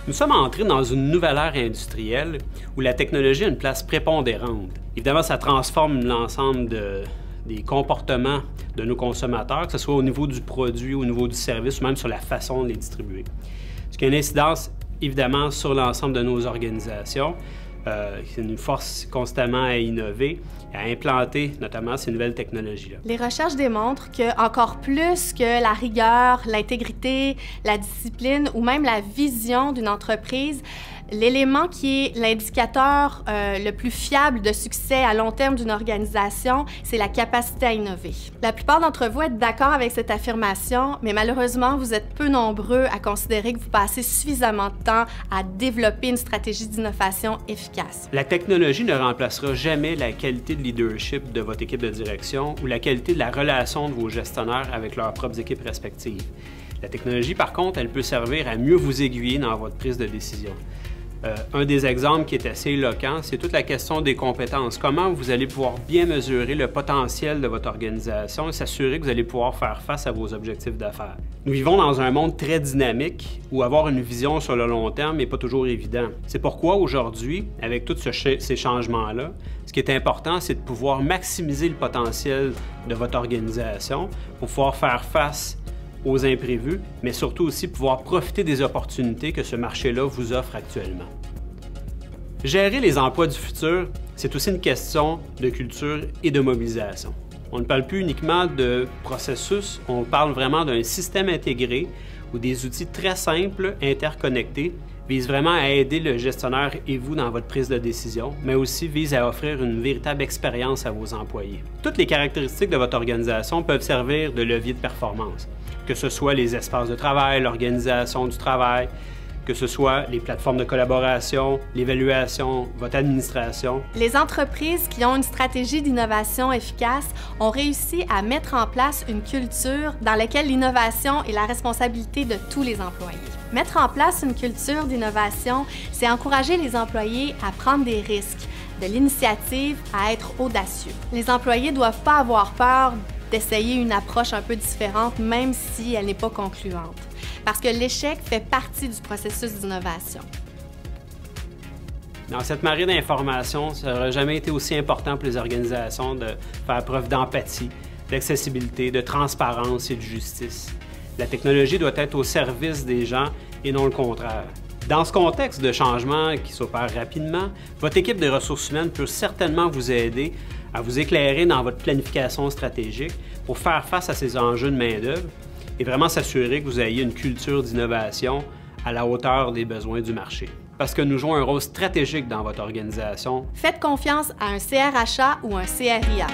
Nous sommes entrés dans une nouvelle ère industrielle où la technologie a une place prépondérante. Évidemment, ça transforme l'ensemble des comportements de nos consommateurs, que ce soit au niveau du produit, au niveau du service ou même sur la façon de les distribuer. Ce qui a une incidence évidemment sur l'ensemble de nos organisations. C'est une force constamment à innover, à implanter notamment ces nouvelles technologies-là. Les recherches démontrent que encore plus que la rigueur, l'intégrité, la discipline ou même la vision d'une entreprise, l'élément qui est l'indicateur le plus fiable de succès à long terme d'une organisation, c'est la capacité à innover. La plupart d'entre vous êtes d'accord avec cette affirmation, mais malheureusement, vous êtes peu nombreux à considérer que vous passez suffisamment de temps à développer une stratégie d'innovation efficace. La technologie ne remplacera jamais la qualité de leadership de votre équipe de direction ou la qualité de la relation de vos gestionnaires avec leurs propres équipes respectives. La technologie, par contre, elle peut servir à mieux vous aiguiller dans votre prise de décision. Un des exemples qui est assez éloquent, c'est toute la question des compétences. Comment vous allez pouvoir bien mesurer le potentiel de votre organisation et s'assurer que vous allez pouvoir faire face à vos objectifs d'affaires. Nous vivons dans un monde très dynamique où avoir une vision sur le long terme n'est pas toujours évident. C'est pourquoi aujourd'hui, avec tous ces changements-là, ce qui est important, c'est de pouvoir maximiser le potentiel de votre organisation pour pouvoir faire face aux imprévus, mais surtout aussi pouvoir profiter des opportunités que ce marché-là vous offre actuellement. Gérer les emplois du futur, c'est aussi une question de culture et de mobilisation. On ne parle plus uniquement de processus, on parle vraiment d'un système intégré où des outils très simples, interconnectés, visent vraiment à aider le gestionnaire et vous dans votre prise de décision, mais aussi visent à offrir une véritable expérience à vos employés. Toutes les caractéristiques de votre organisation peuvent servir de levier de performance, que ce soit les espaces de travail, l'organisation du travail, que ce soit les plateformes de collaboration, l'évaluation, votre administration. Les entreprises qui ont une stratégie d'innovation efficace ont réussi à mettre en place une culture dans laquelle l'innovation est la responsabilité de tous les employés. Mettre en place une culture d'innovation, c'est encourager les employés à prendre des risques, de l'initiative à être audacieux. Les employés ne doivent pas avoir peur d'essayer une approche un peu différente, même si elle n'est pas concluante. Parce que l'échec fait partie du processus d'innovation. Dans cette marée d'informations, ça n'aurait jamais été aussi important pour les organisations de faire preuve d'empathie, d'accessibilité, de transparence et de justice. La technologie doit être au service des gens et non le contraire. Dans ce contexte de changement qui s'opère rapidement, votre équipe de ressources humaines peut certainement vous aider à vous éclairer dans votre planification stratégique pour faire face à ces enjeux de main-d'œuvre et vraiment s'assurer que vous ayez une culture d'innovation à la hauteur des besoins du marché. Parce que nous jouons un rôle stratégique dans votre organisation. Faites confiance à un CRHA ou un CRIA.